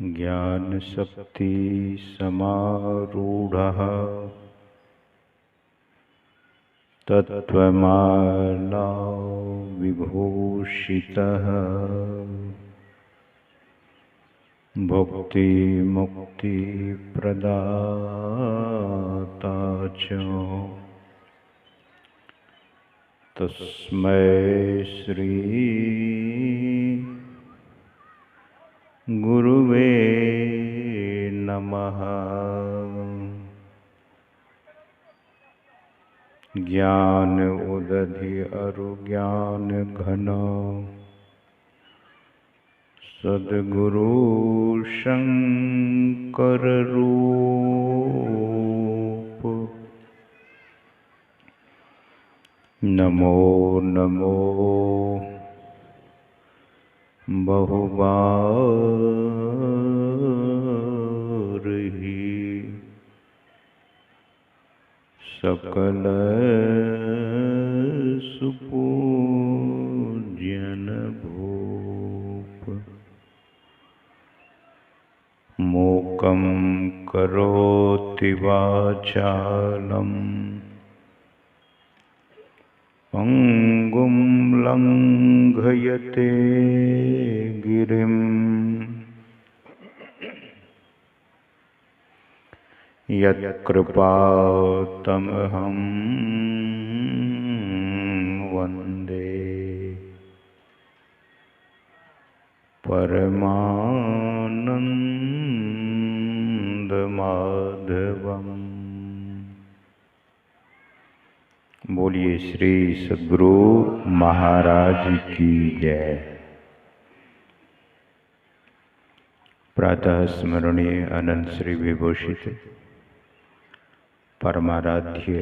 ज्ञान शक्ति समारूढ़ः तत्त्वमाला विभूषितः भुक्ति मुक्ति प्रदाता च तस्मै श्री गुरुवे नमः। ज्ञान उदधि अरु ज्ञान घन सद्गुरु शंकर रूप। नमो नमो बहुबार ही सकल सुपूज्यन भूप। मूकं करोति वाचालं पंगुं लंघयते गिरिं यत्कृपातमहं वन्दे परमानंदमाधवम्। बोलिए श्री सद्गुरु महाराज की जय। प्रातः स्मरणीय अनंत श्री विभूषित परमाराध्य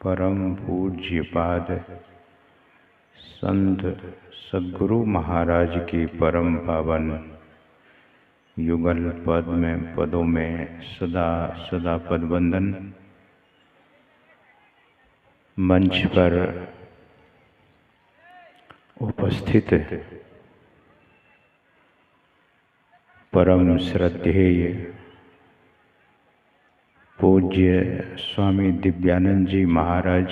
परम पूज्य पाद संत सद्गुरु महाराज की परम पावन युगल पद में पदों में सदा सदा पदवंदन। मंच पर उपस्थित परम श्रद्धेय पूज्य स्वामी दिव्यानंद जी महाराज,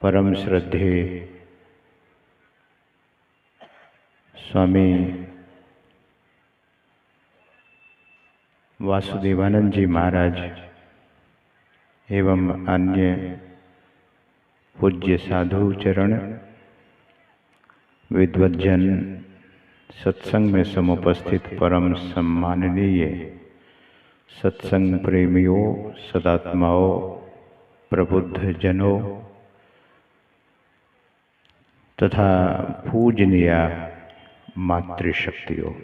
परम श्रद्धेय स्वामी वासुदेवानंद जी महाराज एवं अन्य पूज्य साधु चरण, विद्वज्जन, सत्संग में समुपस्थित परम सम्माननीय सत्संग प्रेमियों, सदात्माओं, प्रबुद्ध जनों तथा पूजनीय मातृशक्तियों,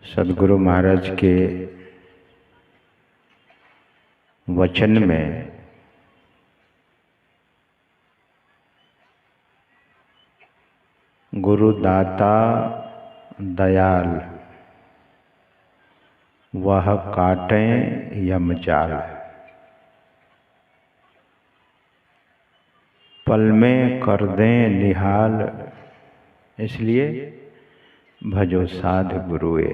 सद्गुरु महाराज के वचन में गुरुदाता दयाल वह काटें यमजाल। पल में कर दें निहाल, इसलिए भजो साध गुरुए।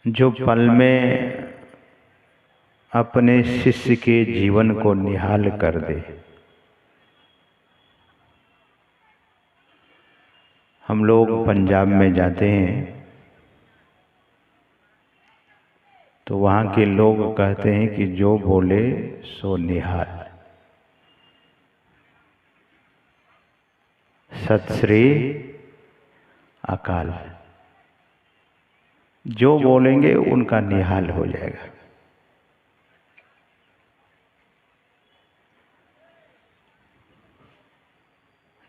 जो पल में अपने शिष्य के जीवन को निहाल कर दे। हम लोग पंजाब में जाते हैं तो वहाँ के लोग कहते हैं कि जो बोले सो निहाल। सत श्री अकाल। जो बोलेंगे उनका निहाल हो जाएगा।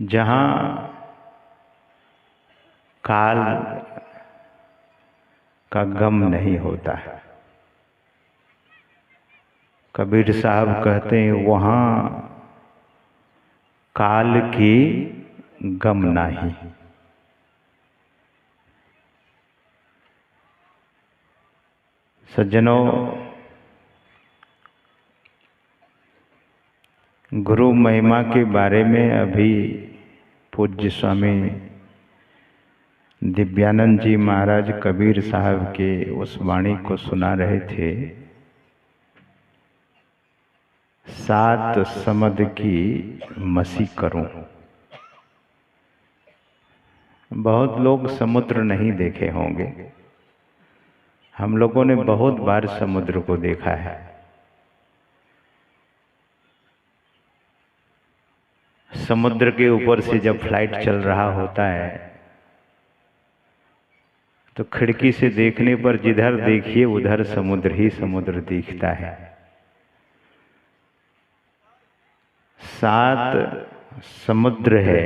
जहाँ काल का गम नहीं होता है, कबीर साहब कहते हैं वहाँ काल की गम नाही। सज्जनों, गुरु महिमा के बारे में अभी पूज्य स्वामी दिव्यानंद जी महाराज कबीर साहब के उस वाणी को सुना रहे थे। 7 समद की मसी करूं। बहुत लोग समुद्र नहीं देखे होंगे, हम लोगों ने बहुत बार समुद्र को देखा है। समुद्र के ऊपर से जब फ्लाइट चल रहा होता है तो खिड़की से देखने पर जिधर देखिए उधर समुद्र ही समुद्र दिखता है। 7 समुद्र है,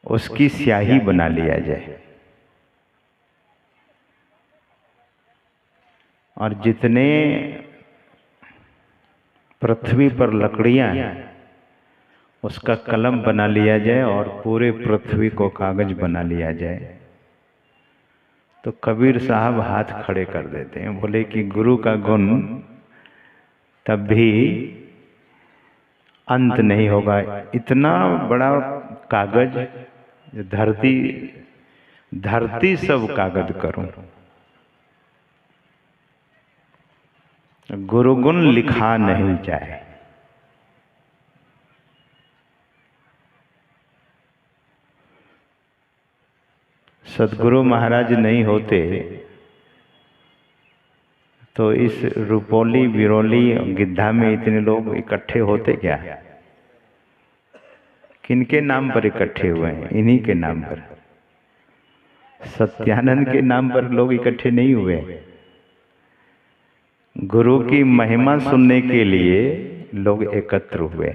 उसकी स्याही बना लिया जाए और जितने पृथ्वी पर लकड़ियां हैं उसका कलम बना लिया जाए और पूरे पृथ्वी को कागज बना लिया जाए। तो कबीर साहब हाथ खड़े कर देते हैं, बोले कि गुरु का गुण तब भी अंत नहीं होगा। इतना बड़ा कागज, धरती सब कागज करूं, गुरु गुण लिखा नहीं जाए। सदगुरु महाराज नहीं होते तो इस रुपौली, बिरौली, गिद्धा में इतने लोग इकट्ठे होते क्या? किनके नाम पर इकट्ठे हुए हैं? इन्हीं के नाम पर। सत्यानंद के नाम पर लोग इकट्ठे नहीं हुए। गुरु की महिमा सुनने के लिए लोग एकत्र हुए।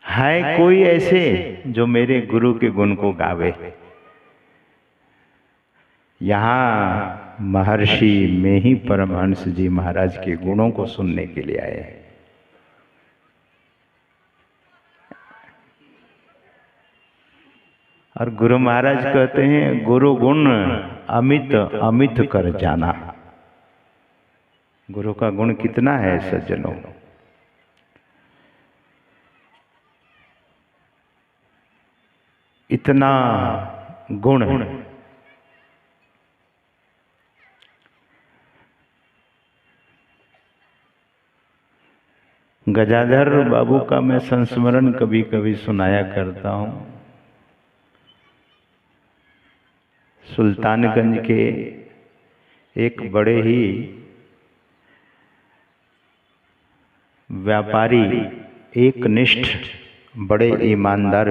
है कोई ऐसे जो मेरे गुरु के गुण को गावे? यहाँ महर्षि में ही परमहंस जी महाराज के गुणों को सुनने के लिए आए हैं। और गुरु महाराज कहते हैं गुरु गुण अमित अमित कर जाना। गुरु का गुण कितना है सज्जनों? इतना गुण। गजाधर बाबू का मैं संस्मरण कभी कभी सुनाया करता हूँ। सुल्तानगंज के एक बड़े ही व्यापारी, एकनिष्ठ, बड़े ईमानदार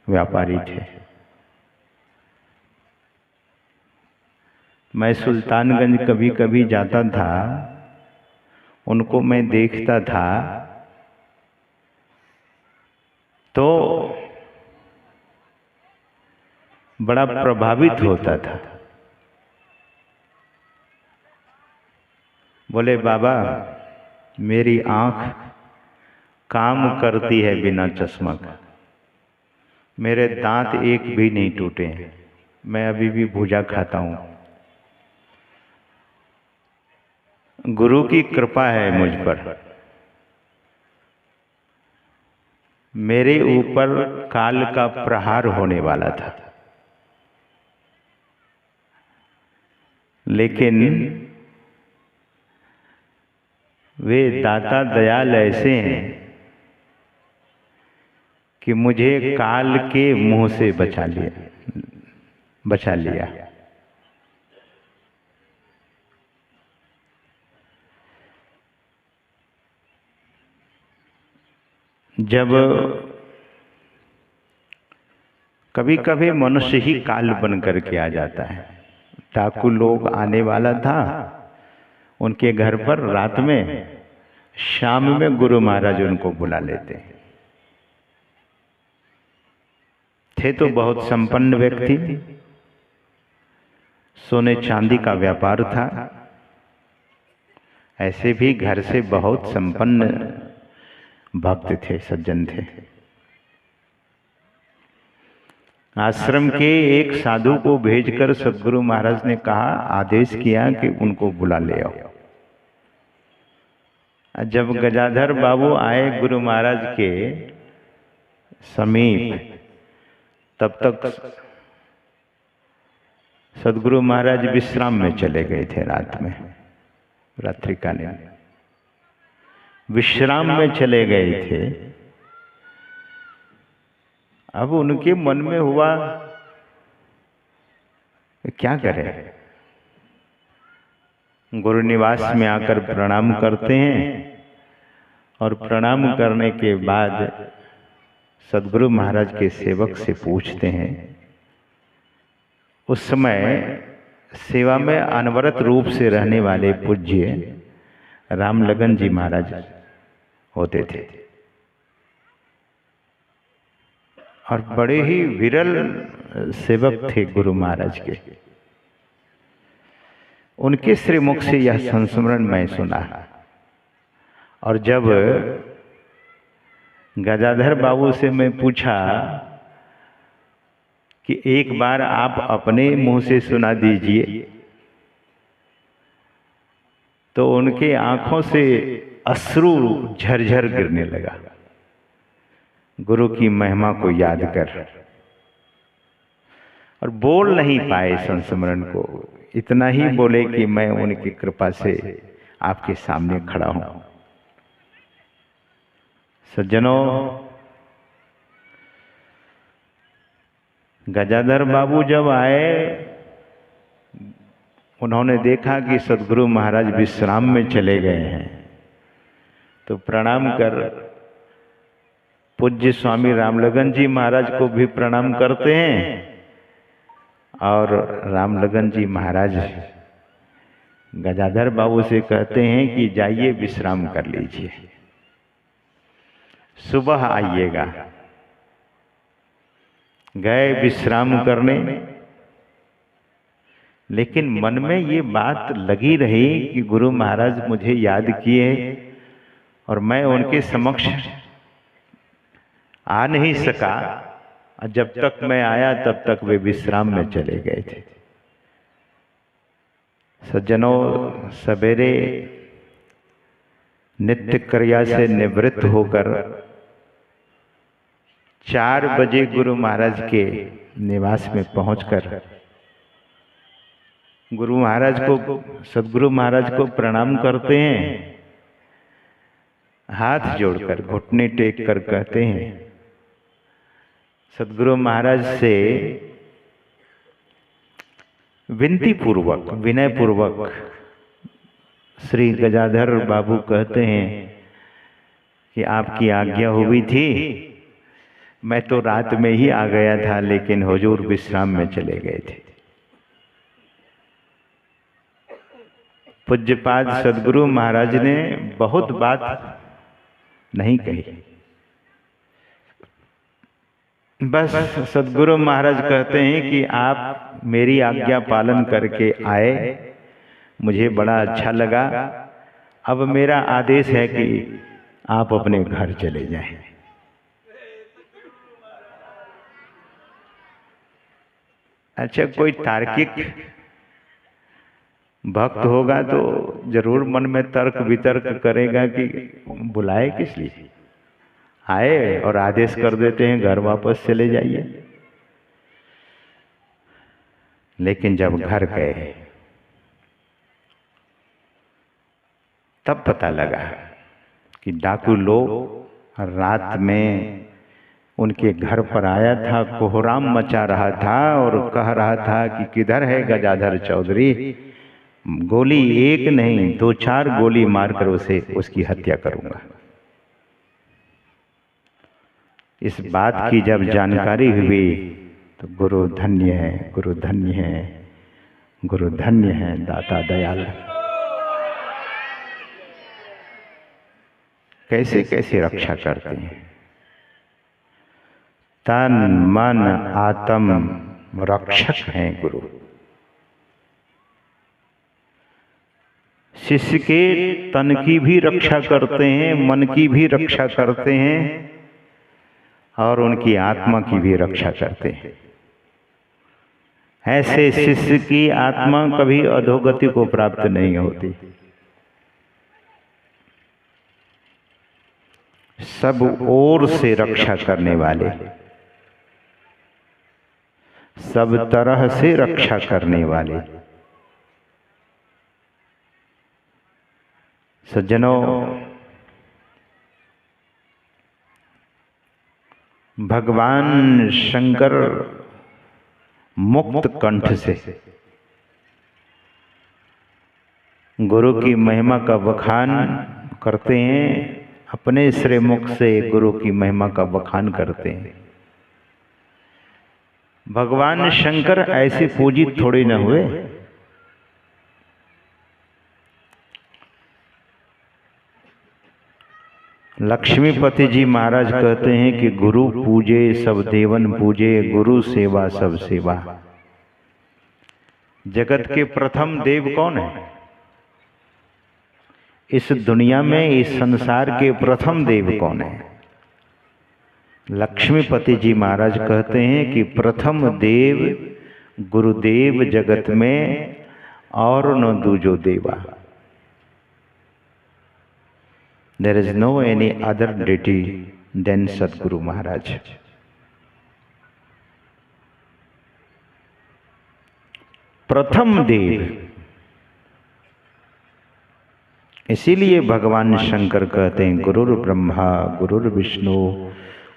व्यापारी थे। मैं सुल्तानगंज कभी कभी जाता था, उनको मैं देखता था तो बड़ा प्रभावित होता था। बोले बाबा, मेरी आंख काम करती है बिना चश्मा का, मेरे दांत एक भी नहीं टूटे हैं, मैं अभी भी भुजा खाता हूं। गुरु की कृपा है मुझ पर। मेरे ऊपर काल का प्रहार होने वाला था, लेकिन वे दाता दयाल ऐसे हैं कि मुझे काल के मुंह से बचा लिया। जब कभी कभी मनुष्य ही काल बन करके आ जाता है। डाकू लोग आने वाला था उनके घर पर रात में, शाम में गुरु महाराज उनको बुला लेते थे तो बहुत संपन्न व्यक्ति, सोने चांदी का व्यापार था, ऐसे भी घर से बहुत संपन्न भक्त थे, सज्जन थे। आश्रम के एक साधु को भेजकर सद्गुरु महाराज ने कहा, आदेश किया कि उनको बुला ले आओ। जब गजाधर बाबू आए गुरु महाराज के समीप, तब तक सद्गुरु महाराज विश्राम में चले गए थे। रात में, रात्रिकालीन विश्राम में चले गए थे। अब उनके मन में हुआ क्या करें। गुरु निवास में आकर प्रणाम करते हैं और प्रणाम करने के बाद सद्गुरु महाराज के सेवक से पूछते हैं। उस समय सेवा में अनवरत रूप से रहने वाले पूज्य रामलगन जी महाराज होते थे और बड़े ही विरल सेवक थे गुरु महाराज के। उनके श्रीमुख से यह संस्मरण मैं सुना। और जब गजाधर बाबू से मैं पूछा कि एक बार आप अपने मुंह से सुना दीजिए, तो उनके आंखों से अश्रु झरझर गिरने लगा, गुरु की महिमा को याद कर। और बोल नहीं पाए संस्मरण को, इतना ही बोले कि मैं उनकी कृपा से आपके सामने खड़ा हूं। सज्जनों, गजाधर बाबू जब आए, उन्होंने देखा कि सद्गुरु महाराज विश्राम में चले गए हैं, तो प्रणाम कर पूज्य स्वामी रामलगन जी महाराज को भी प्रणाम करते हैं। और रामलगन जी महाराज गजाधर बाबू से कहते हैं कि जाइए विश्राम कर लीजिए, सुबह आइएगा। गए विश्राम करने, लेकिन मन में ये बात लगी रही कि गुरु महाराज मुझे याद किए और मैं उनके समक्ष आ नहीं सका। जब तक मैं आया तब तक वे विश्राम में चले गए थे। सज्जनों, सवेरे नित्य क्रिया से निवृत्त होकर 4 बजे गुरु महाराज के निवास में पहुंचकर गुरु महाराज को, सद्गुरु महाराज को प्रणाम करते हैं। हाथ जोड़कर, घुटने टेक कर कहते हैं, सद्गुरु महाराज से विनती पूर्वक, विनय पूर्वक श्री गजाधर बाबू कहते हैं कि आपकी आज्ञा हुई थी, मैं तो रात में ही आ गया था, लेकिन हुजूर विश्राम में चले गए थे। पूज्यपाद सद्गुरु महाराज ने बहुत बात नहीं कही, बस सद्गुरु महाराज कहते हैं कि आप मेरी आज्ञा पालन करके आए, मुझे बड़ा अच्छा लगा। अब मेरा आदेश है कि आप अपने घर चले जाएं। अच्छा, कोई तार्किक भक्त होगा तो जरूर मन में तर्क वितर्क करेगा कि बुलाए किस लिए, आए और आदेश कर देते हैं घर वापस चले जाइए। लेकिन जब घर गए तब पता लगा कि डाकू लोग रात में उनके घर पर आया था, कोहराम मचा रहा था और कह रहा था कि किधर है गजाधर चौधरी, गोली एक नहीं 2-4 गोली मारकर उसे, उसकी हत्या करूंगा। इस बात की जब जानकारी हुई तो गुरु धन्य है, गुरु धन्य है, गुरु धन्य है, दाता दयाल। कैसे कैसे रक्षा करते हैं। तन मन आत्म रक्षक हैं गुरु। शिष्य के तन की भी रक्षा करते हैं, मन की भी रक्षा करते हैं और उनकी आत्मा की भी रक्षा करते हैं। ऐसे शिष्य की आत्मा कभी अधोगति को प्राप्त नहीं होती। सब ओर से रक्षा करने वाले, सब तरह से रक्षा करने वाले। सज्जनों, भगवान शंकर मुक्त कंठ से गुरु की महिमा का बखान करते हैं, अपने श्री मुख से गुरु की महिमा का बखान करते हैं। भगवान शंकर ऐसे पूजित थोड़े न हुए। लक्ष्मीपति जी महाराज कहते हैं कि गुरु पूजे सब देवन पूजे, गुरु सेवा सब सेवा। जगत के प्रथम देव कौन है? इस दुनिया में, इस संसार के प्रथम देव कौन है? लक्ष्मीपति जी महाराज कहते हैं कि प्रथम देव गुरुदेव जगत में और न दूजो देवा। There is no any other deity than सद्गुरु महाराज। प्रथम देव, इसीलिए भगवान शंकर कहते हैं गुरुर् ब्रह्मा गुरुर् विष्णु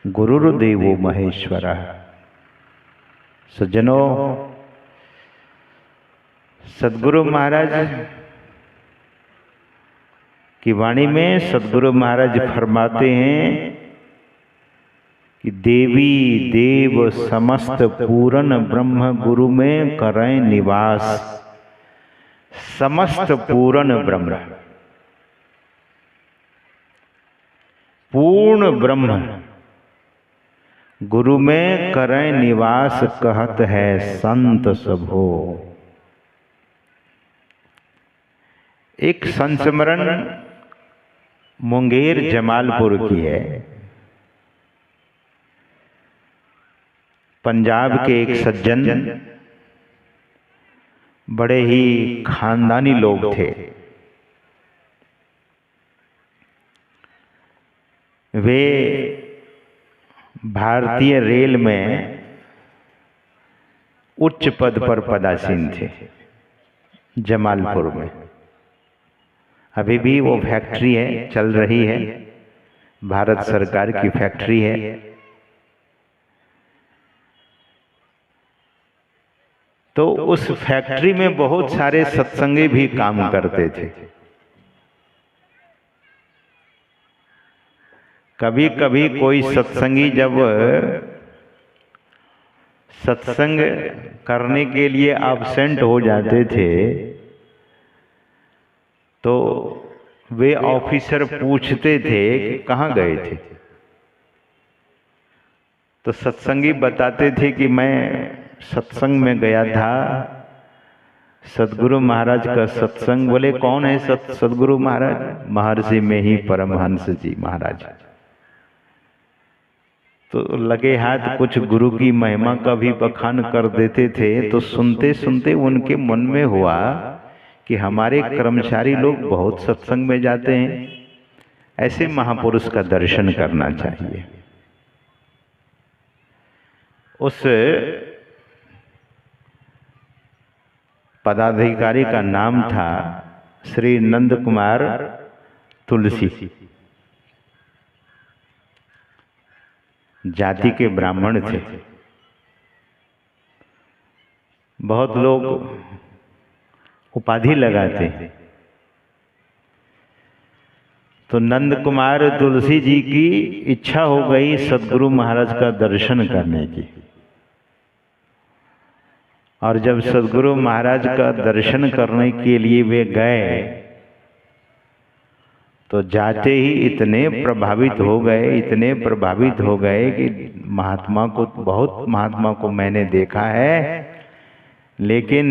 गुरुर्देवो महेश्वरः। सज्जनों, सद्गुरु महाराज की वाणी में सद्गुरु महाराज फरमाते हैं कि देवी देव समस्त पूर्ण ब्रह्म गुरु में करें निवास। समस्त पूर्ण ब्रह्म, पूर्ण ब्रह्म गुरु में करें निवास, कहत है संत सबो। एक संस्मरण मुंगेर जमालपुर की है। पंजाब के एक सज्जन, बड़े ही खानदानी लोग थे। वे भारतीय रेल में उच्च पद पर पदासीन थे जमालपुर में। अभी भी वो फैक्ट्री है, चल रही है, भारत सरकार की फैक्ट्री है। तो उस फैक्ट्री में बहुत सारे सत्संगी भी काम करते थे। कभी कभी कोई सत्संगी जब सत्संग करने के लिए एब्सेंट हो जाते थे तो वे ऑफिसर पूछते थे कि कहाँ गए थे। तो सत्संगी बताते थे कि मैं सत्संग में गया था, सद्गुरु महाराज का सत्संग। बोले कौन है सद्गुरु महाराज? महर्षि में ही परमहंस जी महाराज। तो लगे हाथ कुछ गुरु की महिमा का भी बखान कर देते थे। तो सुनते सुनते उनके मन में हुआ कि हमारे कर्मचारी लोग बहुत सत्संग में जाते हैं, ऐसे महापुरुष का दर्शन करना चाहिए। उस पदाधिकारी का नाम था श्री नंद कुमार तुलसी। जाति के ब्राह्मण थे। बहुत लोग उपाधि लगाते हैं। तो नंद कुमार तुलसी जी की इच्छा हो गई सद्गुरु महाराज का दर्शन करने की। और जब सद्गुरु महाराज का दर्शन करने के लिए वे गए तो जाते ही इतने प्रभावित हो गए, इतने प्रभावित हो गए कि बहुत महात्मा को मैंने देखा है, लेकिन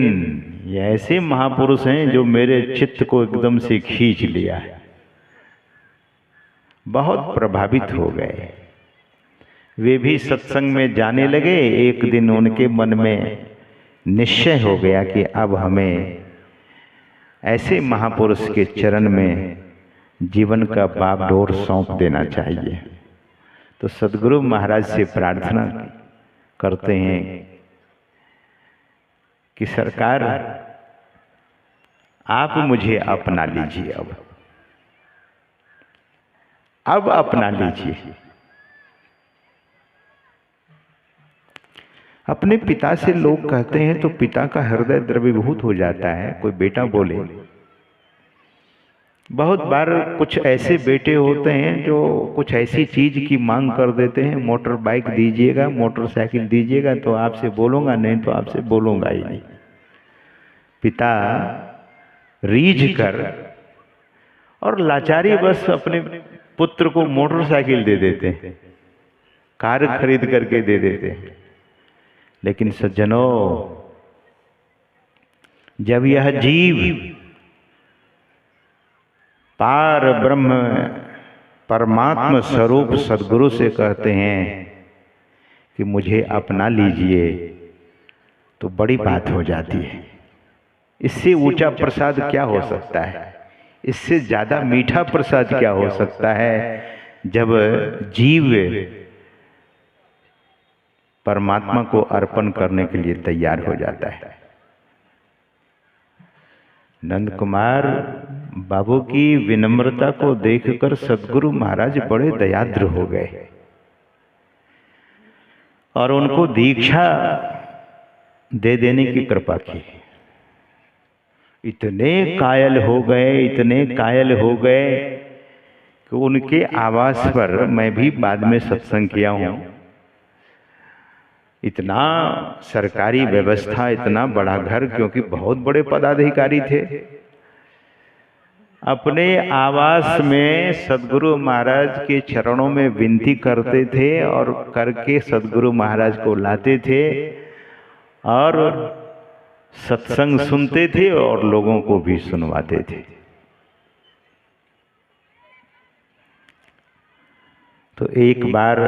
ये ऐसे महापुरुष हैं जो मेरे चित्त को एकदम से खींच लिया है। बहुत प्रभावित हो गए। वे भी सत्संग में जाने लगे। एक दिन उनके मन में निश्चय हो गया कि अब हमें ऐसे महापुरुष के चरण में जीवन का बागडोर सौंप देना चाहिए। तो सद्गुरु महाराज से प्रार्थना करते हैं कि सरकार आप मुझे अपना लीजिए, अब अपना लीजिए। अपने पिता से लोग कहते हैं तो पिता का हृदय द्रवीभूत हो जाता है। कोई बेटा बोले, बहुत बार कुछ ऐसे बेटे होते हैं जो कुछ ऐसी चीज की मांग कर देते हैं, मोटर बाइक दीजिएगा, मोटरसाइकिल दीजिएगा तो आपसे बोलूंगा, नहीं तो आपसे बोलूंगा ही नहीं। पिता रीझ कर और लाचारी बस अपने पुत्र को मोटरसाइकिल दे देते हैं, कार खरीद करके दे देते हैं। लेकिन सज्जनों, जब यह जीव पार ब्रह्म परमात्मा स्वरूप सद्गुरु से कहते हैं कि मुझे अपना लीजिए, तो बड़ी बात हो जाती है। इससे ऊंचा प्रसाद क्या हो सकता है? इससे ज्यादा मीठा प्रसाद क्या हो सकता है जब जीव परमात्मा को अर्पण करने के लिए तैयार हो जाता है। नंद कुमार बाबू की विनम्रता को देखकर सद्गुरु महाराज बड़े दयाद्र हो गए और उनको दीक्षा दे देने की कृपा की। इतने कायल हो गए, इतने कायल हो गए कि उनके आवास पर मैं भी बाद में सत्संग किया हूं। इतना सरकारी व्यवस्था, इतना बड़ा घर, क्योंकि बहुत बड़े पदाधिकारी थे। अपने आवास में सद्गुरु महाराज के चरणों में विनती करते थे और करके सद्गुरु महाराज को लाते थे और सत्संग सुनते थे और लोगों को भी सुनवाते थे। तो एक बार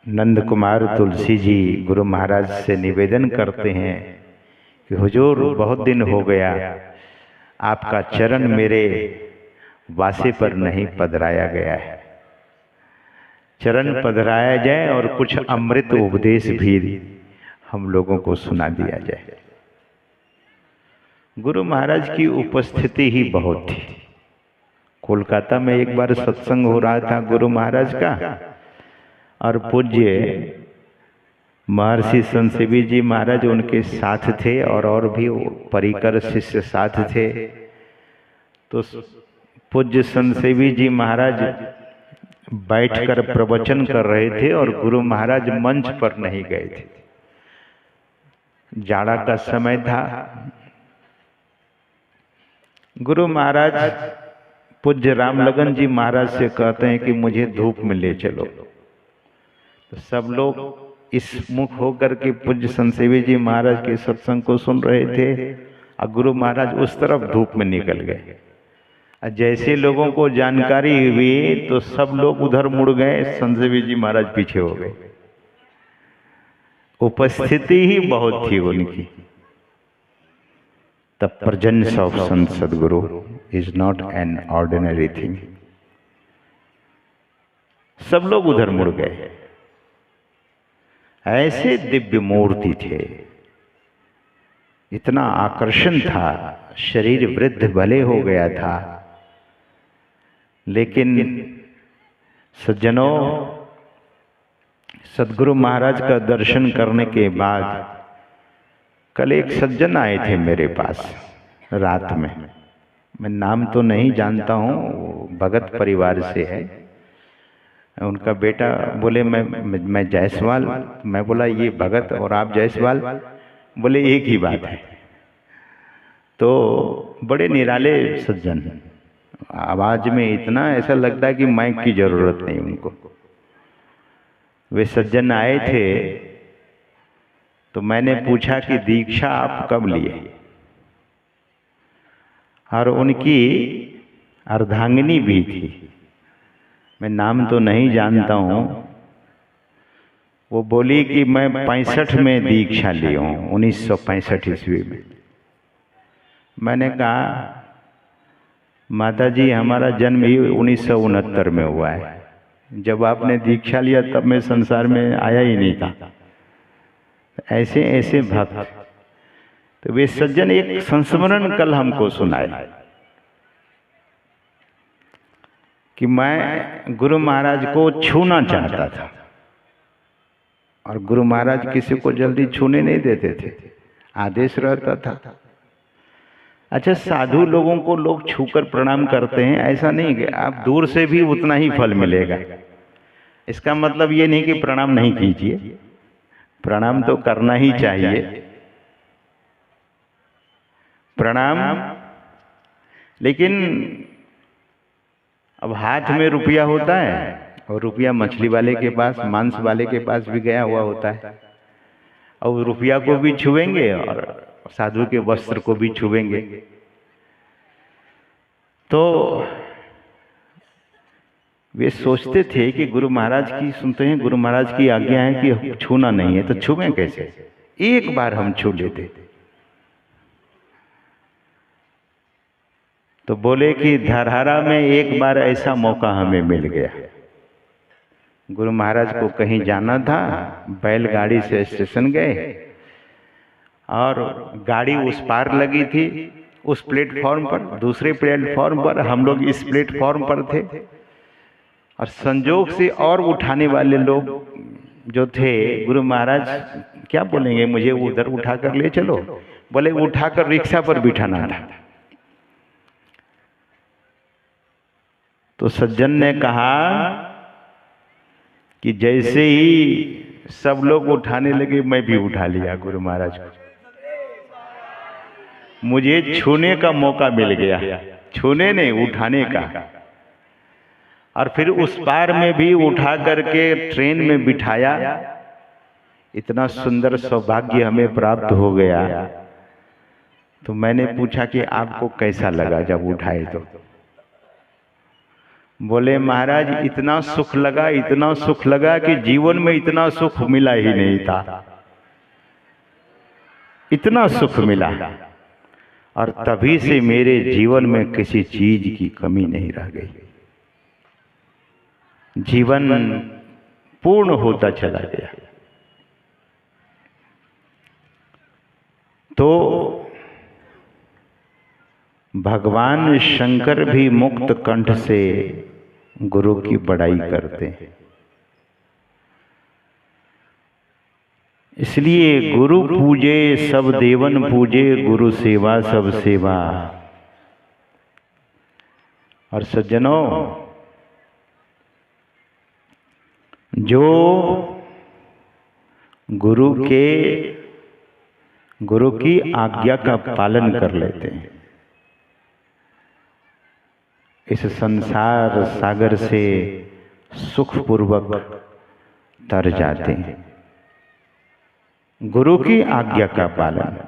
नंद कुमार तुलसी जी गुरु महाराज से निवेदन करते हैं कि हुजूर, बहुत दिन हो गया आपका चरण मेरे वासे पर नहीं पधराया गया है, चरण पधराया जाए और कुछ अमृत उपदेश भी हम लोगों को सुना दिया जाए। गुरु महाराज की उपस्थिति ही बहुत थी। कोलकाता में एक बार सत्संग हो रहा था गुरु महाराज का, और पूज्य महर्षि संत सेवी जी महाराज उनके साथ थे और भी परिकर शिष्य साथ थे। तो पूज्य संत सेवी जी महाराज बैठकर प्रवचन कर रहे थे और गुरु महाराज मंच पर नहीं गए थे। जाड़ा का समय था। गुरु महाराज पूज्य रामलगन जी महाराज से कहते हैं कि मुझे धूप में ले चलो। तो सब लोग इस मुख होकर के पूज्य संत सेवी जी महाराज के सत्संग को सुन रहे थे और गुरु महाराज उस तरफ धूप में निकल गए। जैसे लोगों को जानकारी हुई तो सब लोग उधर मुड़ गए, संत सेवी जी महाराज पीछे हो गए। उपस्थिति ही बहुत थी उनकी। The presence of Sant Sadhguru is not an ordinary thing. सब लोग उधर मुड़ गए। ऐसे दिव्य मूर्ति थे, इतना आकर्षण था, शरीर वृद्ध भले हो गया था, लेकिन सज्जनों, सद्गुरु महाराज का दर्शन करने के बाद कल एक सज्जन आए थे मेरे पास रात में। मैं नाम तो नहीं जानता हूँ, भगत परिवार से है। उनका बेटा बोले मैं जायसवाल। मैं बोला ये भगत और आप जायसवाल? बोले एक ही बात है। तो बड़े निराले सज्जन, आवाज में इतना ऐसा लगता है कि माइक की जरूरत नहीं उनको। वे सज्जन आए थे तो मैंने पूछा कि दीक्षा आप कब लिए, और उनकी अर्धांगिनी भी थी, मैं नाम तो नहीं जानता हूं। वो बोली कि मैं 65 में दीक्षा ली हूं, 1965 ईस्वी में। मैंने कहा माता जी हमारा जन्म ही 1969 में हुआ है, जब आपने दीक्षा लिया तब मैं संसार में आया ही नहीं था। ऐसे ऐसे भक्त। तो वे सज्जन एक संस्मरण कल हमको सुनाए कि मैं गुरु महाराज को छूना चाहता था, और गुरु महाराज किसी को जल्दी छूने नहीं देते थे, आदेश रहता था। अच्छा, साधु लोगों को लोग छूकर प्रणाम करते हैं, ऐसा नहीं कि आप दूर से भी उतना ही फल मिलेगा। इसका मतलब ये नहीं कि प्रणाम नहीं कीजिए, प्रणाम तो करना ही चाहिए, प्रणाम। लेकिन अब हाथ में रुपया होता है, और रुपया मछली वाले के पास, मांस वाले के पास भी गया हुआ होता है, और रुपया को भी छुएंगे और साधु के वस्त्र को भी छुएंगे। तो वे सोचते थे कि गुरु महाराज की, सुनते हैं गुरु महाराज की आज्ञा है कि छूना नहीं है, तो छुएं कैसे? एक बार हम छू लेते। तो बोले कि धरहरा में एक बार ऐसा मौका हमें मिल गया। गुरु महाराज को कहीं जाना था, बैलगाड़ी से स्टेशन गए, और गाड़ी उस पार लगी थी, उस प्लेटफॉर्म पर, दूसरे प्लेटफॉर्म पर, हम लोग इस प्लेटफॉर्म पर थे, और संजोग से और उठाने वाले लोग जो थे, गुरु महाराज क्या बोलेंगे, मुझे उधर उठाकर ले चलो, बोले उठाकर रिक्शा पर बिठाना था। तो सज्जन ने कहा कि जैसे ही सब लोग उठाने लगे, मैं भी उठा लिया गुरु महाराज को। मुझे छूने का मौका मिल गया, छूने नहीं, उठाने का। और फिर उस पार में भी उठा करके ट्रेन में बिठाया। इतना सुंदर सौभाग्य हमें प्राप्त हो गया। तो मैंने पूछा कि आपको कैसा लगा जब उठाए? तो बोले महाराज इतना सुख लगा, इतना सुख लगा कि जीवन में इतना सुख मिला ही नहीं था, इतना सुख मिला, और तभी से मेरे जीवन में किसी चीज की कमी नहीं रह गई। जीवन पूर्ण होता चला गया। तो भगवान शंकर भी मुक्त कंठ से गुरु की बड़ाई करते हैं। इसलिए गुरु पूजे सब देवन पूजे, गुरु सेवा सब सेवा। और सज्जनों, जो गुरु की आज्ञा का पालन कर लेते हैं, इस संसार सागर से सुखपूर्वक तर जाते हैं। गुरु की आज्ञा का पालन।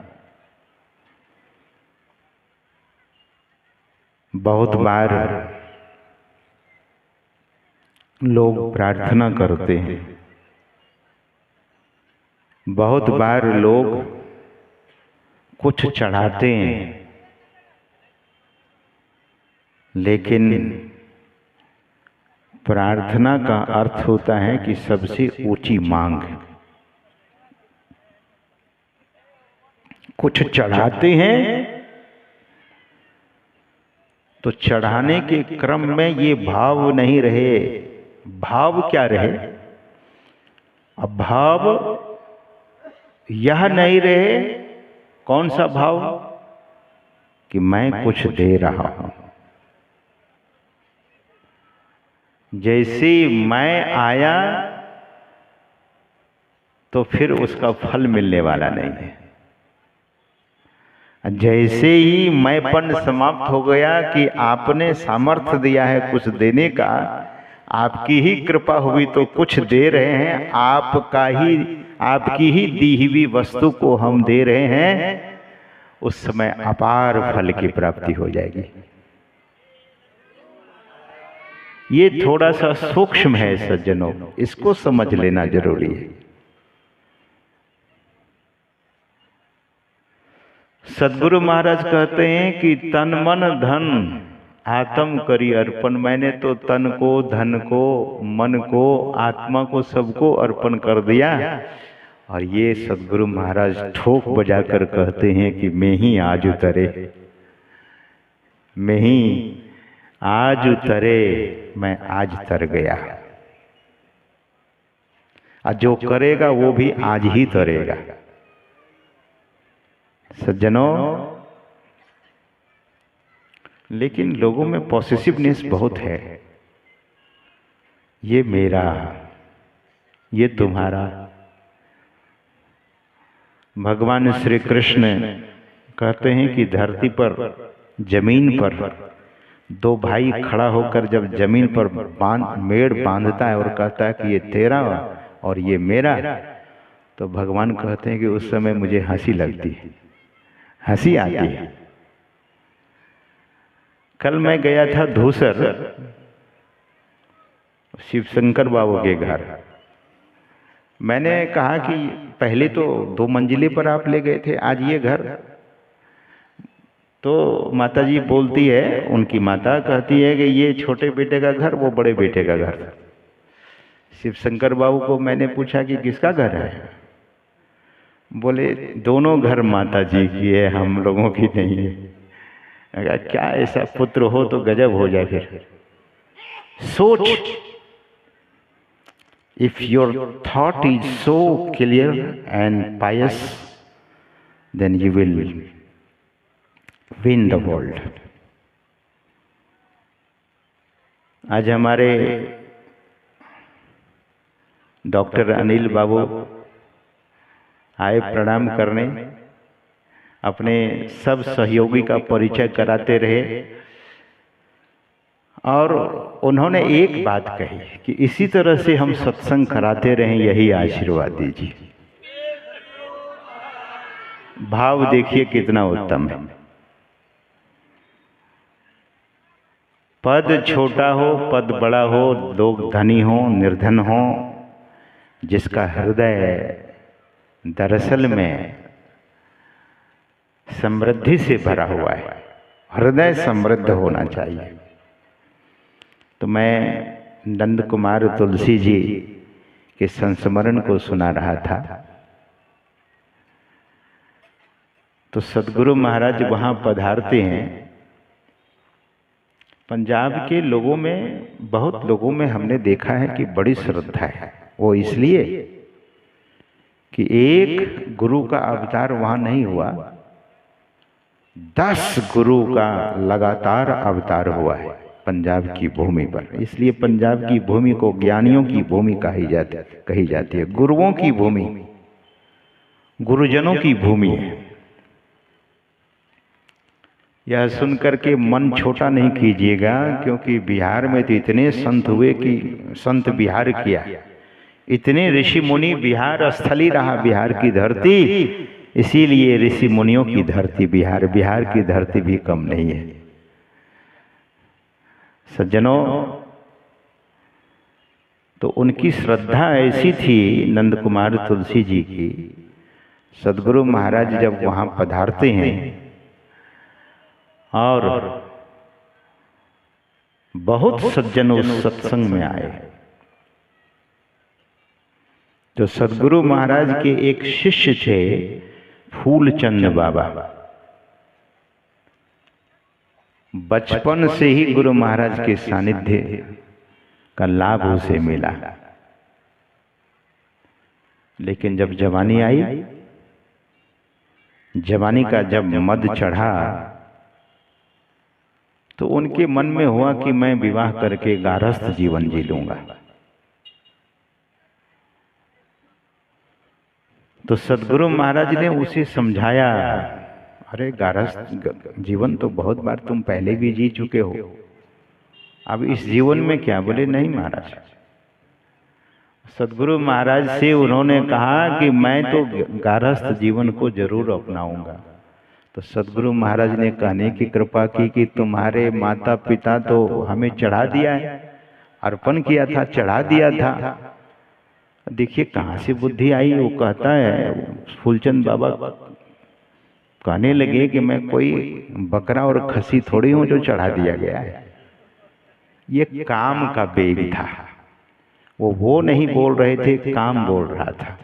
बहुत बार लोग प्रार्थना करते हैं, बहुत बार लोग कुछ चढ़ाते हैं, लेकिन प्रार्थना का अर्थ होता है कि सबसे ऊंची मांग। कुछ चढ़ाते हैं तो चढ़ाने के क्रम में ये भाव नहीं रहे। भाव क्या रहे? अब भाव यह नहीं रहे, कौन सा भाव? कि मैं कुछ दे रहा हूं। जैसे मैं आया तो फिर उसका फल मिलने वाला नहीं है। जैसे ही मैंपन समाप्त हो गया कि आपने सामर्थ्य दिया है कुछ देने का, आपकी ही कृपा हुई तो कुछ दे रहे हैं, आपकी ही दी हुई वस्तु को हम दे रहे हैं, उस समय अपार फल की प्राप्ति हो जाएगी। ये थोड़ा सा सूक्ष्म है सज्जनों, इसको समझ लेना जरूरी है। सदगुरु महाराज कहते हैं कि तन मन धन आत्म करी अर्पण। मैंने तो तन को, धन को, मन को, आत्मा को, सबको अर्पण कर दिया। और ये सदगुरु महाराज ठोक बजाकर कहते हैं कि मैं ही आज उतरे, मैं ही आज उतरे, मैं आज तर गया। और जो करेगा वो भी आज ही तरेगा। सज्जनों, लेकिन लोगों में पॉसेसिवनेस बहुत है। ये मेरा, ये तुम्हारा। भगवान श्री कृष्ण कहते हैं कि धरती पर, जमीन पर दो भाई खड़ा होकर जब जमीन पर मेड़ बांधता है और कहता है कि ये तेरा और ये मेरा, तो भगवान कहते हैं कि उस समय मुझे हंसी लगती है, हंसी आती है। कल मैं गया था धूसर, शिव शंकर बाबू के घर। मैंने कहा कि पहले तो 2 मंजिले पर आप ले गए थे, आज ये घर। तो माता जी बोलती है, उनकी माता कहती है कि ये छोटे बेटे का घर, वो बड़े बेटे का घर। शिव शंकर बाबू को मैंने पूछा कि किसका घर है? बोले दोनों घर माता जी की है, हम लोगों की नहीं है। अगर क्या ऐसा पुत्र हो तो गजब हो जाए। फिर सोच, if your thought is so clear and pious, then you will win the world. आज हमारे डॉक्टर अनिल बाबू आए प्रणाम करने, अपने सब सहयोगी का परिचय कराते रहे। और उन्होंने एक बात कही कि इसी तरह से हम सत्संग कराते रहें, यही आशीर्वाद दीजिए। भाव देखिए कितना उत्तम है। पद छोटा हो, पद बड़ा हो, लोग धनी हो, निर्धन हो, जिसका हृदय दरअसल में समृद्धि से भरा हुआ है, हृदय समृद्ध होना चाहिए। तो मैं नंद कुमार तुलसी जी के संस्मरण को सुना रहा था, तो सदगुरु महाराज वहाँ पधारते हैं। पंजाब के लोगों में, बहुत लोगों में हमने देखा है कि बड़ी श्रद्धा है। वो इसलिए कि एक गुरु का अवतार वहाँ नहीं हुआ, 10 गुरु का लगातार अवतार हुआ है पंजाब की भूमि पर। इसलिए पंजाब की भूमि को ज्ञानियों की भूमि कही जाती है, गुरुओं की भूमि, गुरुजनों की भूमि है। यह सुनकर के मन छोटा नहीं कीजिएगा, क्योंकि बिहार में तो इतने संत हुए कि संत बिहार किया, इतने ऋषि मुनि, बिहार स्थली रहा, बिहार की धरती। इसीलिए ऋषि मुनियों की धरती बिहार, बिहार की धरती भी कम नहीं है। सज्जनों, तो उनकी श्रद्धा ऐसी थी नंद कुमार तुलसी जी की। सदगुरु महाराज जब वहाँ पधारते हैं और बहुत सज्जन उस सत्संग में आए, तो सदगुरु महाराज के एक शिष्य थे फूलचंद बाबा। बचपन से ही गुरु महाराज के सानिध्य का लाभ उसे मिला, लेकिन जब जवानी आई, जवानी का जब मद चढ़ा, तो उनके मन में हुआ कि मैं विवाह करके गारस्थ जीवन जी लूंगा। तो सदगुरु महाराज ने उसे समझाया अरे गारहस्थ जीवन तो बहुत बार तुम पहले भी जी चुके हो, अब इस जीवन में क्या? बोले नहीं महाराज। सदगुरु महाराज से उन्होंने कहा कि मैं तो गारहस्थ जीवन को जरूर अपनाऊंगा। तो सदगुरु महाराज ने कहने की कृपा की कि तुम्हारे माता पिता तो हमें चढ़ा दिया है, अर्पण किया था, चढ़ा दिया था। देखिए कहाँ से बुद्धि आई। वो कहता है, फूलचंद बाबा कहने लगे कि मैं कोई बकरा और खसी थोड़ी हूं जो चढ़ा दिया गया है। ये काम का बेग था। वो नहीं बोल रहे थे, काम बोल रहा था।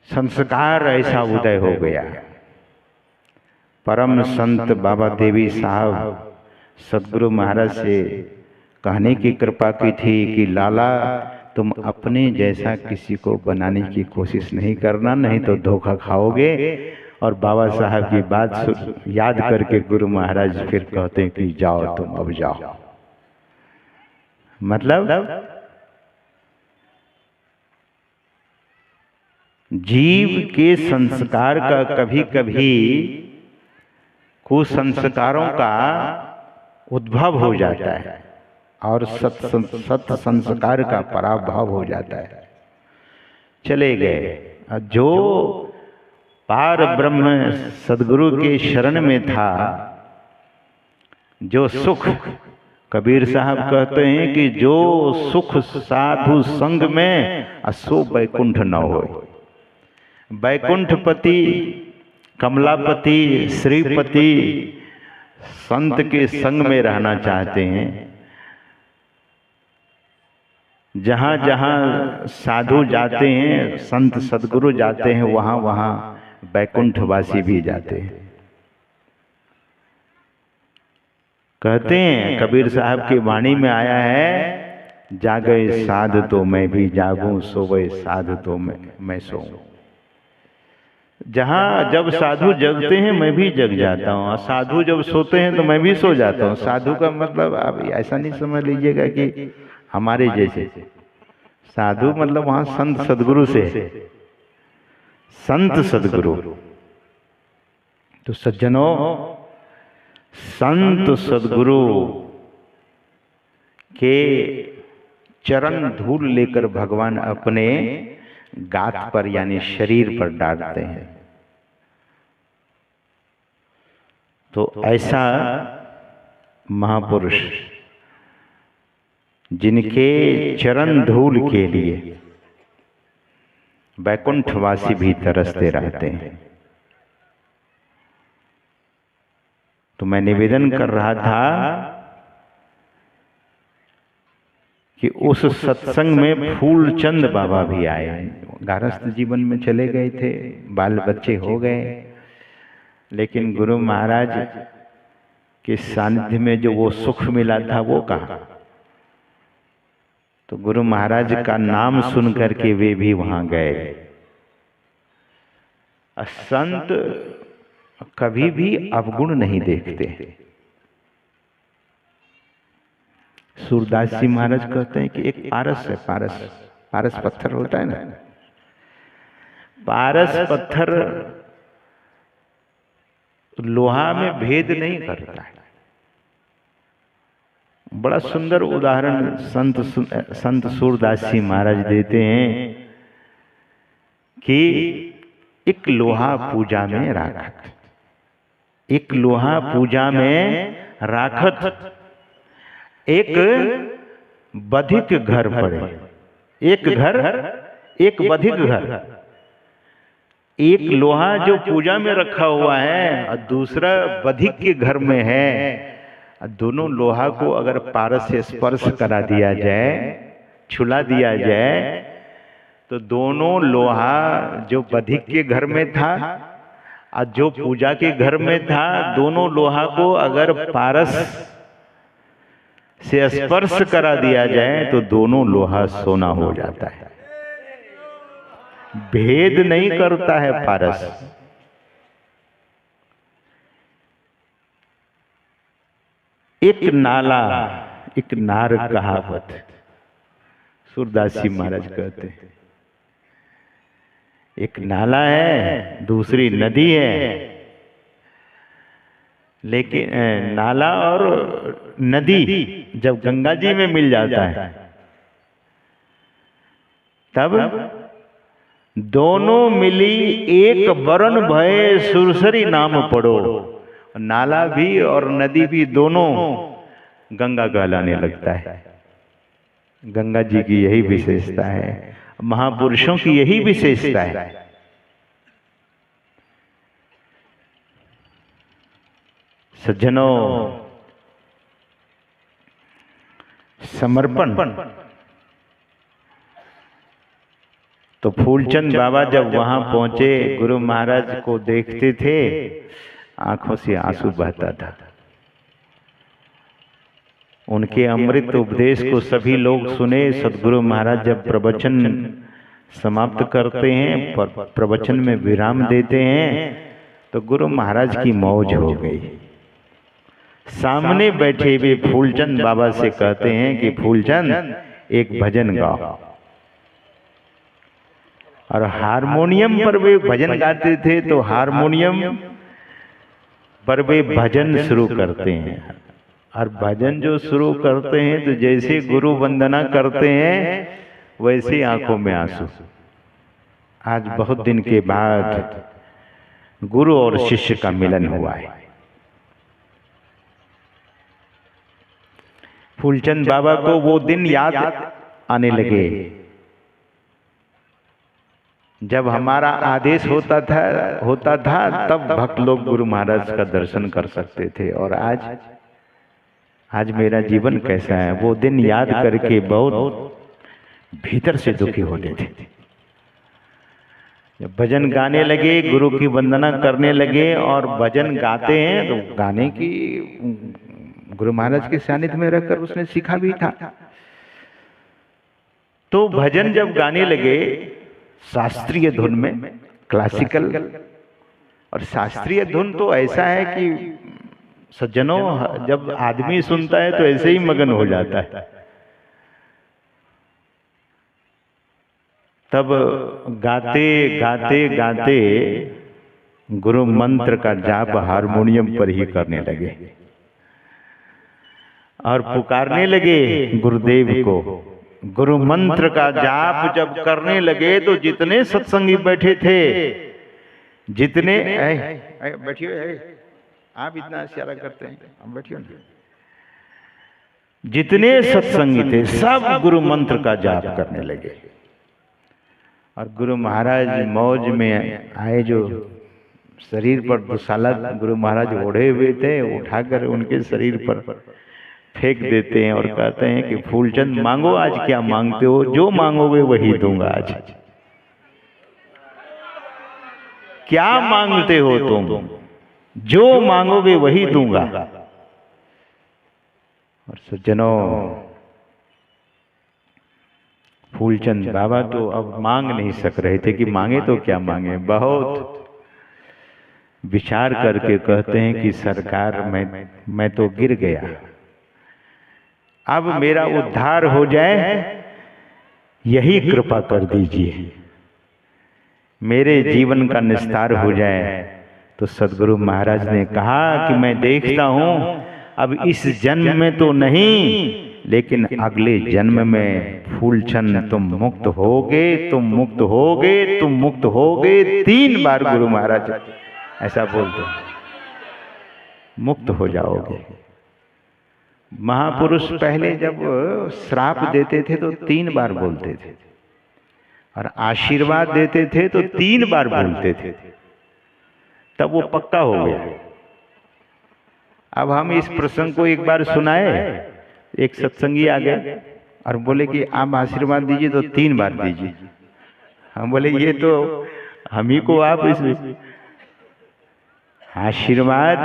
संस्कार ऐसा उदय हो गया। परम संत बाबा देवी साहब सदगुरु महाराज से कहने की कृपा की थी कि लाला तुम अपने जैसा किसी को बनाने की कोशिश नहीं करना, नहीं तो धोखा खाओगे। और बाबा साहब की बात याद करके गुरु महाराज फिर कहते हैं कि जाओ तुम, अब जाओ। मतलब जीव के संस्कार का कभी कभी कुसंस्कारों का उद्भव हो जाता है और सत संस्कार का पराभव हो जाता है। चले गए। जो पार ब्रह्म सदगुरु के शरण में था, जो सुख, कबीर साहब कहते हैं कि जो सुख साधु संग में असो बैकुंठ न हो। बैकुंठपति, कमलापति, श्रीपति संत के संग में रहना चाहते हैं। जहाँ जहाँ साधु जाते हैं, संत सदगुरु जाते हैं, वहाँ वहाँ बैकुंठवासी भी जाते हैं। कहते हैं, कबीर साहब की वाणी में आया है, जागे साध तो मैं भी जागूं, सोवे साध तो मैं सोऊं। जहाँ जब साधु जगते हैं मैं भी जग जाता हूँ, और साधु जब सोते हैं तो मैं भी सो जाता हूँ। साधु का मतलब आप ऐसा नहीं समझ लीजिएगा कि हमारे जैसे। साधु मतलब वहां संत सदगुरु से, संत सदगुरु। तो सज्जनों, संत सदगुरु के चरण धूल लेकर भगवान अपने गात पर यानी शरीर पर डालते हैं। तो ऐसा महापुरुष जिनके चरण धूल के लिए बैकुंठवासी भी तरसते रहते हैं। तो मैं निवेदन कर रहा था कि उस सत्संग में फूलचंद बाबा भी आए। गारहस्थ जीवन में चले गए थे, बाल बच्चे हो गए, लेकिन गुरु महाराज के सानिध्य में जो वो सुख मिला था वो कहा। तो गुरु महाराज का नाम सुन करके वे भी वहां गए। संत कभी भी अवगुण नहीं देखते। सूरदास जी महाराज कहते हैं कि एक पारस है, पारस पत्थर होता है ना, पारस पत्थर लोहा में भेद नहीं करता है। बड़ा सुंदर उदाहरण संत सूरदास जी महाराज देते हैं कि एक लोहा पूजा में राखत, एक लोहा पूजा में राखत, एक बधिक घर पड़े, एक घर, एक बधिक घर। एक लोहा जो पूजा में रखा हुआ है और दूसरा बधिक के घर में है। दोनों लोहा को अगर पारस से स्पर्श करा दिया जाए, छुला दिया जाए, तो दोनों लोहा जो बधिक के घर में था और जो पूजा के घर में था, दोनों लोहा को अगर पारस से स्पर्श करा दिया जाए तो दोनों लोहा सोना हो जाता है। भेद नहीं करता है पारस। एक नाला, एक नार कहावत सूरदास जी महाराज कहते हैं एक नाला है, दूसरी नदी है, लेकिन नाला और नदी जब गंगा जी में मिल जाता है तब दोनों मिली एक वरण भय सुरसरी नाम पड़ो। नाला भी और नदी भी दोनों गंगा कहलाने लगता है। गंगा जी की यही विशेषता है, महापुरुषों की यही विशेषता है। सज्जनों, समर्पण तो फूलचंद बाबा जब वहां पहुंचे, गुरु महाराज को देखते थे, आंखों से आंसू बहता था। उनके अमृत उपदेश को सभी लोग सुने। सदगुरु महाराज जब प्रवचन समाप्त करते हैं, प्रवचन में विराम देते हैं, तो गुरु महाराज की मौज हो गई। सामने बैठे हुए फूलचंद बाबा से कहते हैं कि फूलचंद एक भजन गाओ। और हारमोनियम पर वे भजन गाते थे, तो हारमोनियम पर वे भजन शुरू करते हैं। और भजन जो शुरू करते हैं तो जैसे गुरु वंदना करते हैं वैसे आंखों में आंसू। आज बहुत दिन के बाद गुरु और शिष्य का मिलन हुआ है। फूलचंद बाबा को वो दिन याद आने लगे जब हमारा आदेश होता था तब भक्त लोग गुरु महाराज का दर्शन कर सकते थे। और आज मेरा जीवन कैसा है, वो दिन याद करके बहुत भीतर से दुखी होते थे। जब भजन गाने लगे, गुरु की वंदना करने लगे और भजन गाते हैं तो गाने की गुरु महाराज के सानिध्य में रहकर उसने सीखा भी था। तो भजन जब गाने लगे शास्त्रीय धुन में, क्लासिकल, और शास्त्रीय धुन तो ऐसा है कि सज्जनों जब आदमी सुनता है तो ऐसे ही मगन हो जाता है। तब गाते गाते गाते गुरु मंत्र का जाप हारमोनियम पर ही करने लगे और पुकारने लगे गुरुदेव को। गुरु मंत्र का जाप जब करने लगे तो जितने सत्संगी बैठे थे, जितने बैठिए, आप इतना इशारा करते हैं, हम बैठिए, जितने सत्संगी थे सब गुरु मंत्र का जाप करने लगे। और गुरु महाराज मौज में आए, जो शरीर पर दुशाला गुरु महाराज ओढ़े हुए थे, उठाकर उनके शरीर पर फेंक देते हैं और कहते हैं कि फूलचंद मांगो, आज क्या मांगते हो, जो मांगोगे वही दूंगा। आज क्या मांगते हो तुम, जो मांगोगे वही दूंगा। और सज्जनों, फूलचंद बाबा तो अब मांग नहीं सक रहे थे कि मांगे तो क्या मांगे। बहुत विचार करके कहते हैं कि सरकार मैं तो गिर गया, अब मेरा उद्धार हो जाए, यही कृपा कर दीजिए, मेरे जीवन का निस्तार हो जाए। तो सदगुरु महाराज ने कहा कि मैं देखता हूं अब इस जन्म में तो नहीं, लेकिन अगले जन्म में फूलचंद तुम मुक्त होगे, तुम मुक्त होगे, तुम मुक्त होगे। 3 बार गुरु महाराज ऐसा बोलते, मुक्त हो जाओगे। महापुरुष पहले जब श्राप देते थे तो 3 बार बोलते थे, और आशीर्वाद देते थे तो 3 बार बोलते थे, तब वो पक्का हो गया। अब हम इस प्रसंग को एक बार सुनाए, एक सत्संगी आ गए और बोले कि आप आशीर्वाद दीजिए तो 3 बार दीजिए। हम बोले ये तो हम ही को आप इसमें आशीर्वाद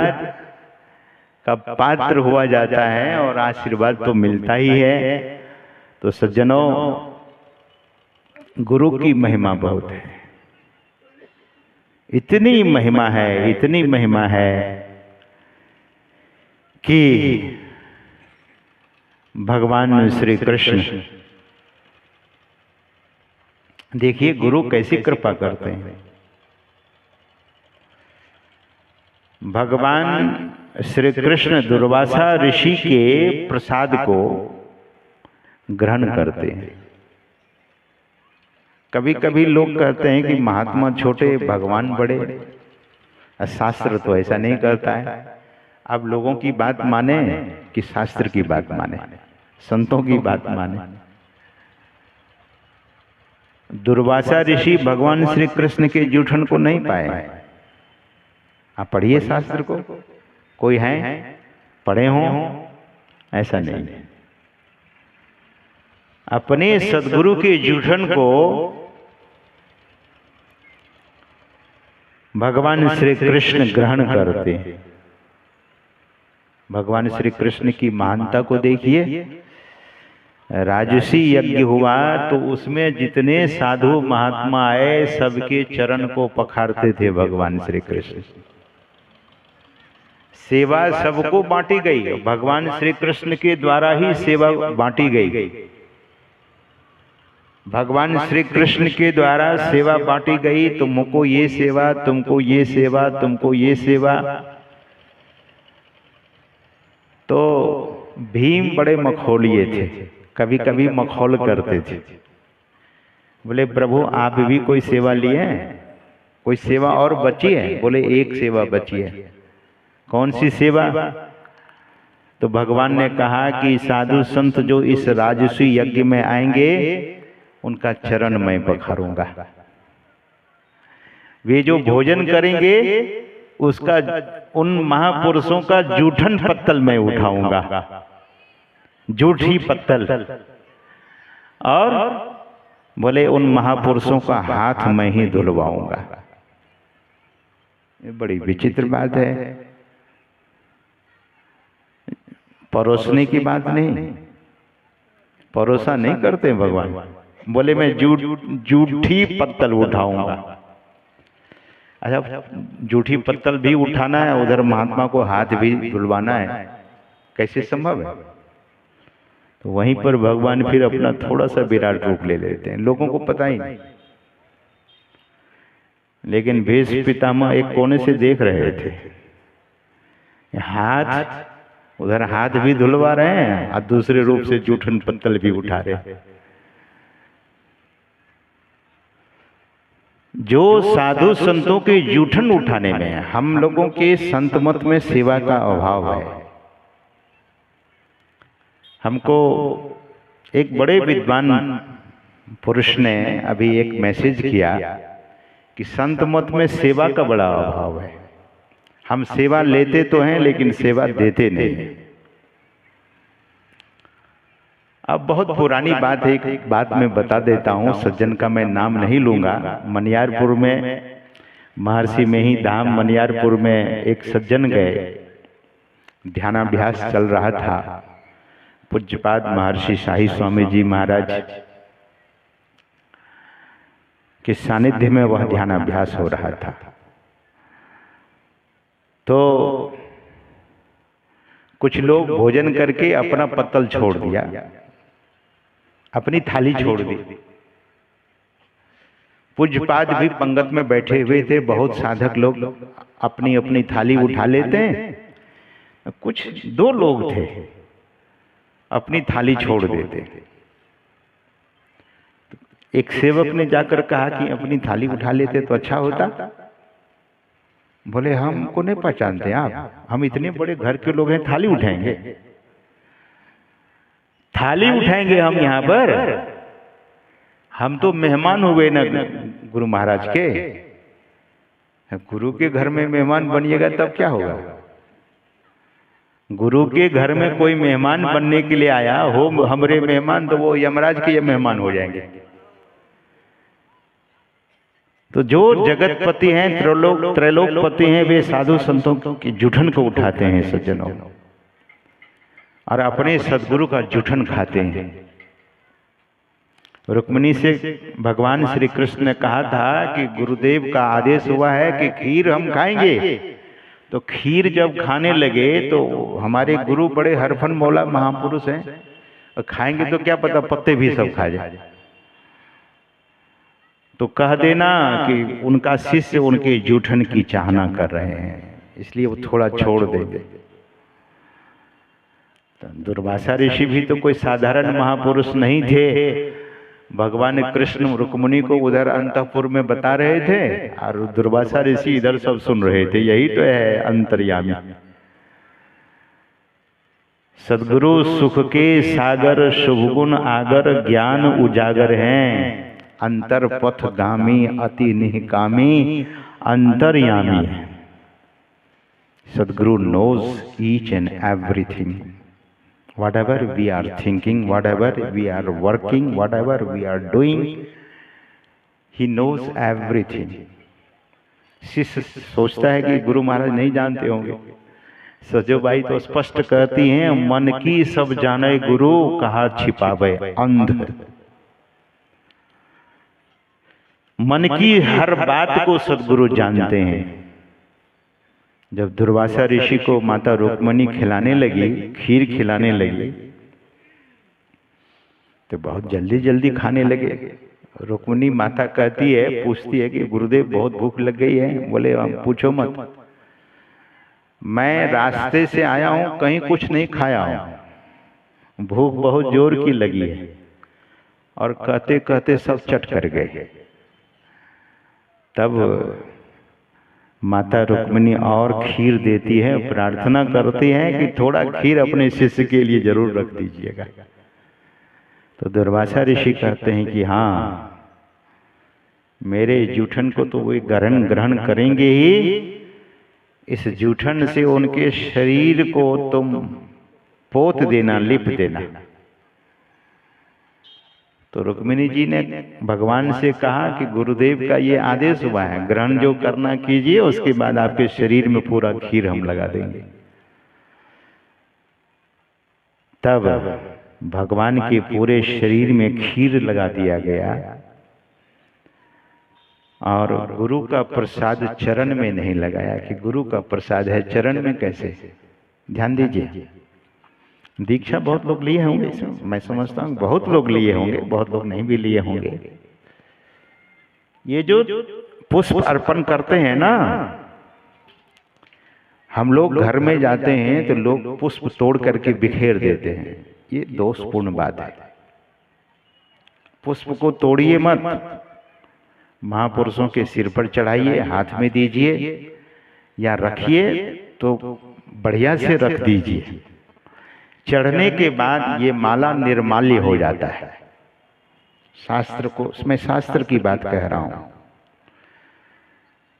का पात्र हुआ जाता है और आशीर्वाद तो मिलता ही है। तो सज्जनों, गुरु की महिमा बहुत है, इतनी महिमा है, इतनी महिमा है कि भगवान श्री कृष्ण देखिए गुरु कैसी कृपा करते हैं। भगवान श्री कृष्ण दुर्वासा ऋषि के प्रसाद को ग्रहण करते हैं। कभी कभी लोग कहते हैं कि महात्मा छोटे भगवान बड़े, शास्त्र तो ऐसा नहीं करता है। अब लोगों की बात माने कि शास्त्र की बात माने, संतों की बात माने। दुर्वासा ऋषि भगवान श्री कृष्ण के जूठन को नहीं पाए। आप पढ़िए शास्त्र को, कोई है पढ़े हों, ऐसा नहीं। अपने सद्गुरु के जूठन को भगवान श्री कृष्ण ग्रहण करते हैं। भगवान श्री कृष्ण की महानता को देखिए। राजसी यज्ञ हुआ तो उसमें जितने साधु महात्मा आए सबके चरण को पखारते थे भगवान श्री कृष्ण। सेवा सबको बांटी गई, भगवान श्री कृष्ण के द्वारा ही सेवा बांटी गई। भगवान श्री कृष्ण के द्वारा सेवा बांटी गई। तुमको ये सेवा, तुमको ये सेवा, तुमको ये सेवा। तो भीम बड़े मखौलिए थे, कभी कभी मखौल करते थे। बोले प्रभु आप भी कोई सेवा लिए हैं? कोई सेवा और बची है? बोले एक सेवा बची है। कौन सी सेवा? तो भगवान ने कहा कि साधु संत जो इस राजसी यज्ञ में आएंगे उनका चरण मैं पखारूंगा। वे जो भोजन करेंगे उसका, उन महापुरुषों का जूठन पत्तल मैं उठाऊंगा, जूठी पत्तल। और बोले उन महापुरुषों का हाथ मैं ही धुलवाऊंगा। ये बड़ी विचित्र बात है, परोसने की बात नहीं। परोसा नहीं करते भगवान। बोले मैं जूठी पत्तल उठाऊंगा। अच्छा, जूठी पत्तल भी उठाना है, उधर महात्मा को हाथ भी धुलवाना है, कैसे संभव है? तो वहीं पर भगवान फिर अपना थोड़ा सा विराट रूप ले लेते हैं, लोगों को पता ही नहीं। लेकिन भीष्म पितामह एक कोने से देख रहे थे, हाथ उधर हाथ भी धुलवा रहे हैं और दूसरे रूप से जूठन पत्तल भी उठा रहे हैं। जो साधु संतों के जूठन उठाने में हम लोगों के संत मत में सेवा का अभाव है। हमको एक बड़े विद्वान पुरुष ने अभी एक मैसेज किया कि संत मत में सेवा का बड़ा अभाव है। हम सेवा लेते तो हैं लेकिन सेवा देते नहीं। अब बहुत पुरानी बात है, एक बात मैं बता देता हूँ, सज्जन का मैं नाम नहीं लूंगा। मनियारपुर में, महर्षि में ही धाम मनियारपुर में एक सज्जन गए, ध्यानाभ्यास चल रहा था। पूज्यपाद महर्षि शाही स्वामी जी महाराज के सानिध्य में वह ध्यानाभ्यास हो रहा था। तो कुछ लोग भोजन करके अपना पत्तल छोड़ दिया, अपनी थाली छोड़ दी। पूज्यपाद भी पंगत में बैठे हुए थे। बहुत साधक लोग अपनी अपनी थाली उठा लेते हैं। कुछ दो लोग थे अपनी थाली छोड़ देते। एक सेवक ने जाकर कहा कि अपनी थाली उठा लेते तो अच्छा होता। बोले हमको नहीं पहचानते आप, हम इतने बड़े घर के लोग हैं, थाली उठाएंगे? थाली उठाएंगे हम यहाँ पर? हम तो मेहमान हुए ना गुरु महाराज के। गुरु के घर में मेहमान बनिएगा तब क्या होगा? गुरु के घर में कोई मेहमान बनने के लिए आया हो हमरे मेहमान, तो वो यमराज के मेहमान हो जाएंगे। तो जो जगतपति हैं, त्रैलोकपति हैं, वे साधु संतों की जूठन को उठाते हैं सज्जनों, और अपने सदगुरु का जूठन खाते हैं। रुक्मिणी से भगवान श्री कृष्ण ने कहा था कि गुरुदेव का आदेश हुआ है कि खीर हम खाएंगे। तो खीर जब खाने लगे तो हमारे गुरु बड़े हरफन मौला महापुरुष हैं, और खाएंगे तो क्या पता पत्ते भी सब खा जाए। तो कह देना कि उनका शिष्य उनके जूठन की चाहना कर रहे हैं, इसलिए वो थोड़ा छोड़ देंगे। तो दुर्वासा ऋषि भी तो कोई साधारण महापुरुष नहीं थे। भगवान कृष्ण रुक्मिणी को उधर अंतःपुर में बता रहे थे और दुर्वासा ऋषि इधर सब सुन रहे थे। यही तो है अंतर्यामी। सद्गुरु सुख के सागर, शुभ गुण आगर, ज्ञान उजागर हैं, अंतर पथ गामी, अति निहकामी, अंतर्यामी है। सद्गुरु knows each and everything. Whatever we are thinking, whatever we are working, whatever we are doing, he knows everything. शिष्य सोचता है कि गुरु महाराज नहीं जानते होंगे। सजोबाई तो स्पष्ट कहती हैं, मन की सब जाने गुरु, कहा छिपावे अंध। मन की हर बात को सद्गुरु जानते हैं। जब दुर्वासा ऋषि को माता रुक्मिणी खिलाने लगी, खीर खिलाने लगी, तो बहुत जल्दी जल्दी खाने लगे। रुक्मिणी माता कहती है, पूछती है कि गुरुदेव बहुत भूख लग गई है। बोले पूछो मत, मैं रास्ते से आया हूं, कहीं कुछ नहीं खाया हूं, भूख बहुत जोर की लगी है। और कहते कहते सब चट कर गए। तब माता रुक्मिणी और खीर देती है, प्रार्थना करती है कि थोड़ा खीर अपने शिष्य के लिए जरूर रख दीजिएगा। तो दुर्वासा ऋषि कहते हैं कि हाँ, मेरे जूठन को तो वे ग्रहण करेंगे ही, इस जूठन से उनके शरीर को तुम पोत देना, लिप देना। तो रुक्मिणी जी ने भगवान से कहा कि गुरुदेव का ये आदेश हुआ है, ग्रहण जो करना कीजिए, उसके बाद आपके शरीर में पूरा खीर हम लगा देंगे। तब भगवान के पूरे शरीर में खीर लगा दिया गया और गुरु का प्रसाद चरण में नहीं लगाया कि गुरु का प्रसाद है चरण में कैसे। ध्यान दीजिए, दीक्षा बहुत लोग लिए होंगे, मैं समझता हूँ बहुत लोग लिए होंगे, बहुत लोग नहीं भी लिए होंगे। ये जो पुष्प अर्पण करते हैं ना, हम लोग घर में जाते हैं तो लोग पुष्प तोड़ करके बिखेर देते हैं, ये दोषपूर्ण बात है। पुष्प को तोड़िए मत, महापुरुषों के सिर पर चढ़ाइए, हाथ में दीजिए या रखिए तो बढ़िया से रख दीजिए। चढ़ने के बाद ये माला निर्माल्य हो जाता है। शास्त्र को, मैं शास्त्र की बात कह रहा हूं,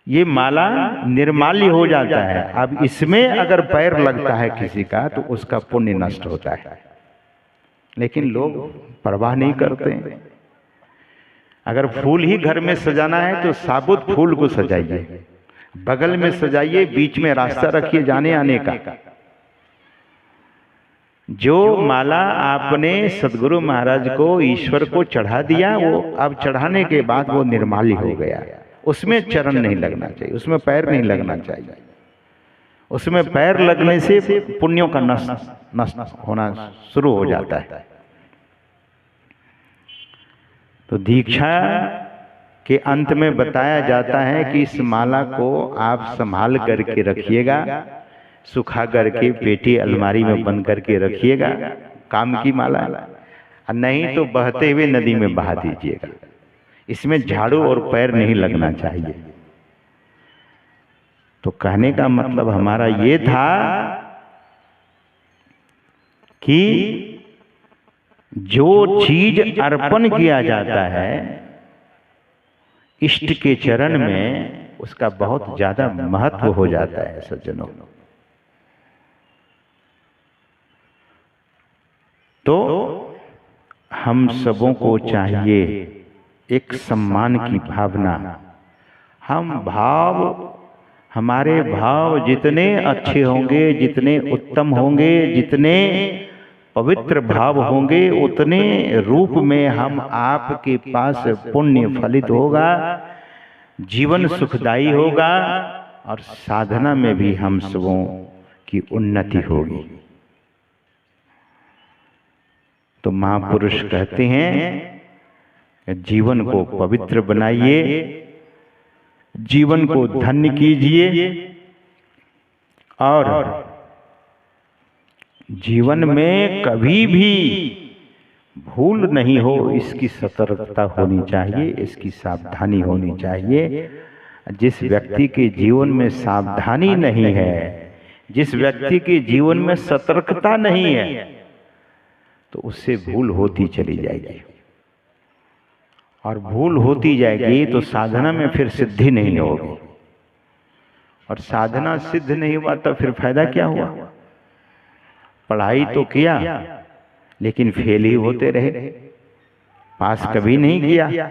ये माला निर्माल्य हो जाता है। अब इसमें अगर पैर लगता है किसी का तो उसका पुण्य नष्ट होता है, लेकिन लोग परवाह नहीं करते हैं। अगर फूल ही घर में सजाना है तो साबुत फूल को सजाइए, बगल में सजाइए, बीच में रास्ता रखिए जाने आने का। जो माला आपने सद्गुरु महाराज को, ईश्वर को चढ़ा दिया, वो अब चढ़ाने के बाद वो निर्माल्य हो गया। उसमें चरण नहीं लगना चाहिए, उसमें पैर नहीं लगना चाहिए। उसमें पैर लगने से पुण्यों का नष्ट होना शुरू हो जाता है। तो दीक्षा के अंत में बताया जाता है कि इस माला को आप संभाल करके रखिएगा, सुखा करके पेटी अलमारी में बंद करके रखिएगा, काम की माला, नहीं तो बहते हुए नदी में बहा दीजिएगा। इसमें झाड़ू और पैर नहीं लगना चाहिए। तो कहने का मतलब हमारा ये था कि जो चीज अर्पण किया जाता है इष्ट के चरण में, उसका बहुत ज्यादा महत्व हो जाता है सज्जनों। तो हम सबों को चाहिए एक सम्मान की भावना। हमारे भाव जितने अच्छे होंगे, जितने उत्तम होंगे, जितने पवित्र भाव होंगे, उतने रूप में हम आपके पास पुण्य फलित होगा, जीवन सुखदायी होगा और साधना में भी हम सबों की उन्नति होगी। तो महापुरुष कहते हैं जीवन को पवित्र बनाइए, जीवन को धन्य कीजिए और जीवन में कभी भी भूल नहीं हो इसकी सतर्कता होनी चाहिए, इसकी सावधानी होनी चाहिए। जिस व्यक्ति के जीवन में सावधानी नहीं है, जिस व्यक्ति के जीवन में सतर्कता नहीं है, तो उससे भूल होती चली जाएगी और भूल होती जाएगी तो साधना में फिर सिद्धि नहीं होगी, और साधना सिद्ध नहीं हुआ तो फिर फायदा क्या हुआ? पढ़ाई तो किया लेकिन फेल ही होते रहे, पास कभी नहीं किया,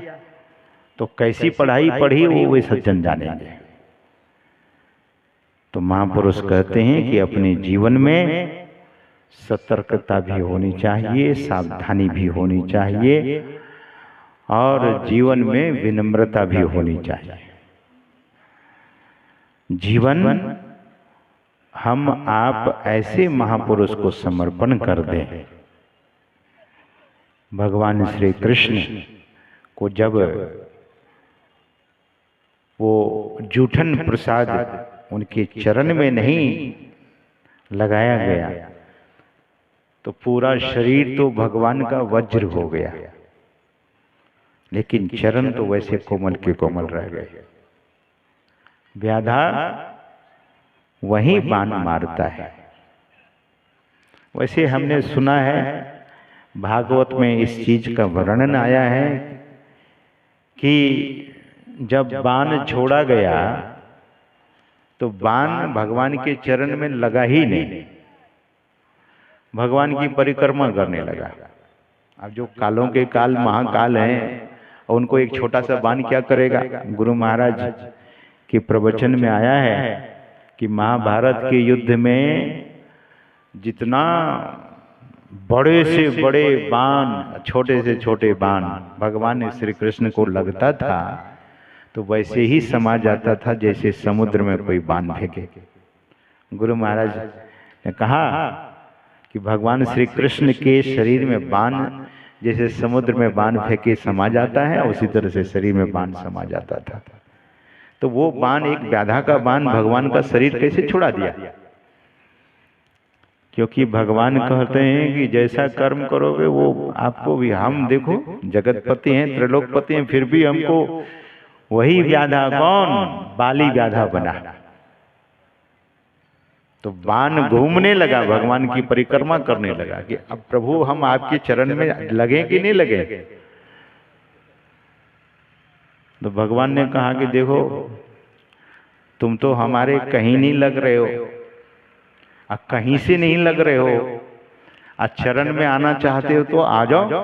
तो कैसी पढ़ाई पढ़ी वो सज्जन जानेंगे। तो महापुरुष कहते हैं कि अपने जीवन में सतर्कता भी होनी चाहिए, सावधानी भी होनी चाहिए और जीवन में विनम्रता भी होनी चाहिए। जीवन हम आप ऐसे महापुरुष को समर्पण कर दें। भगवान श्री कृष्ण को जब वो जूठन प्रसाद उनके चरण में नहीं लगाया गया तो पूरा शरीर तो भगवान का वज्र हो गया, लेकिन चरण तो वैसे कोमल के कोमल रह गए। व्याधा वहीं बाण मारता है। वैसे हमने सुना है, भागवत में इस चीज का वर्णन आया है कि जब बाण छोड़ा गया तो बाण भगवान के चरण में लगा ही नहीं, भगवान की परिक्रमा करने लगा। अब जो कालों के काल महाकाल हैं, उनको एक छोटा सा बाण क्या करेगा? गुरु महाराज के प्रवचन में आया है कि महाभारत के युद्ध में जितना बड़े से बड़े बाण, छोटे से छोटे बाण भगवान श्री कृष्ण को लगता था तो वैसे ही समा जाता था जैसे समुद्र में कोई बाण फेंके। गुरु महाराज ने कहा कि भगवान श्री कृष्ण के शरीर में बाण जैसे समुद्र में बाण फेंके समा जाता है, उसी तरह से शरीर में बाण समा जाता था। तो वो बाण, एक व्याधा का बाण भगवान का शरीर कैसे छुड़ा दिया? क्योंकि भगवान कहते हैं कि जैसा कर्म करोगे वो आपको भी, हम देखो जगतपति हैं, त्रिलोकपति हैं, फिर भी हमको वही व्याधा, कौन? बाली व्याधा बना। तो बाण घूमने लगा, भगवान की परिक्रमा करने लगा कि अब प्रभु हम आपके चरण में लगे कि नहीं लगे? तो भगवान ने कहा कि देखो तुम तो हमारे कहीं नहीं लग रहे हो, कहीं से नहीं लग रहे हो, चरण में आना चाहते हो तो आ जाओ।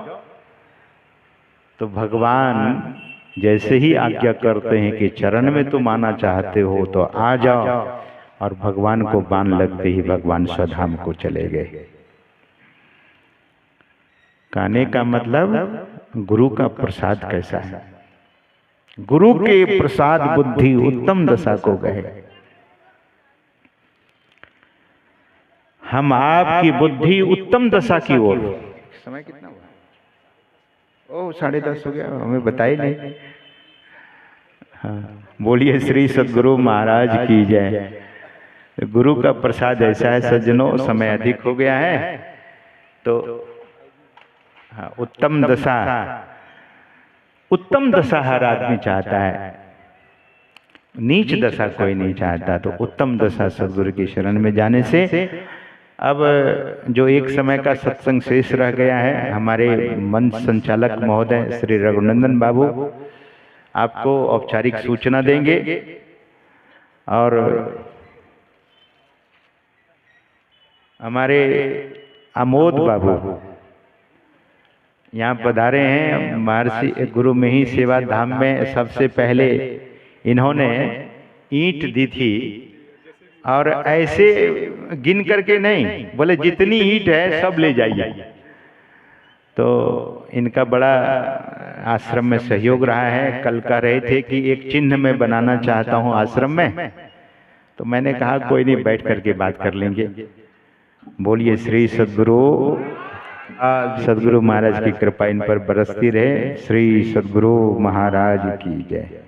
तो भगवान जैसे ही आज्ञा करते हैं कि चरण में तुम आना चाहते हो तो आ जाओ, और भगवान को बाण लगते ही भगवान स्वधाम को चले गए। कहने का मतलब गुरु का प्रसाद कैसा है? गुरु के प्रसाद बुद्धि उत्तम दशा को गए। हम आपकी बुद्धि उत्तम दशा की ओर। समय कितना हुआ? ओह 10:30 हो गया, हमें बताई नहीं। हाँ, बोलिए श्री सद्गुरु महाराज की जय। गुरु का प्रसाद ऐसा है सज्जनों, समय अधिक हो गया है तो हाँ, उत्तम दशा, उत्तम दशा हर आदमी चाहता है, नीच दशा कोई नहीं चाहता। तो उत्तम दशा सद्गुरु की शरण में जाने से। अब जो एक समय का सत्संग शेष रह गया है, हमारे मंच संचालक महोदय श्री रघुनंदन बाबू आपको औपचारिक सूचना देंगे, और हमारे आमोद बाबू यहाँ पधारे हैं। महर्षि गुरु में ही सेवा धाम में सबसे पहले इन्होंने ईंट दी थी, और ऐसे गिन करके नहीं, बोले जितनी ईंट है सब ले जाइए। तो इनका बड़ा आश्रम में सहयोग रहा है। कल कह रहे थे कि एक चिन्ह मैं बनाना चाहता हूँ आश्रम में, तो मैंने कहा कोई नहीं, बैठ करके बात कर लेंगे। बोलिए श्री सद्गुरु सदगुरु महाराज की कृपा इन पर बरसती रहे। श्री सदगुरु महाराज की जय।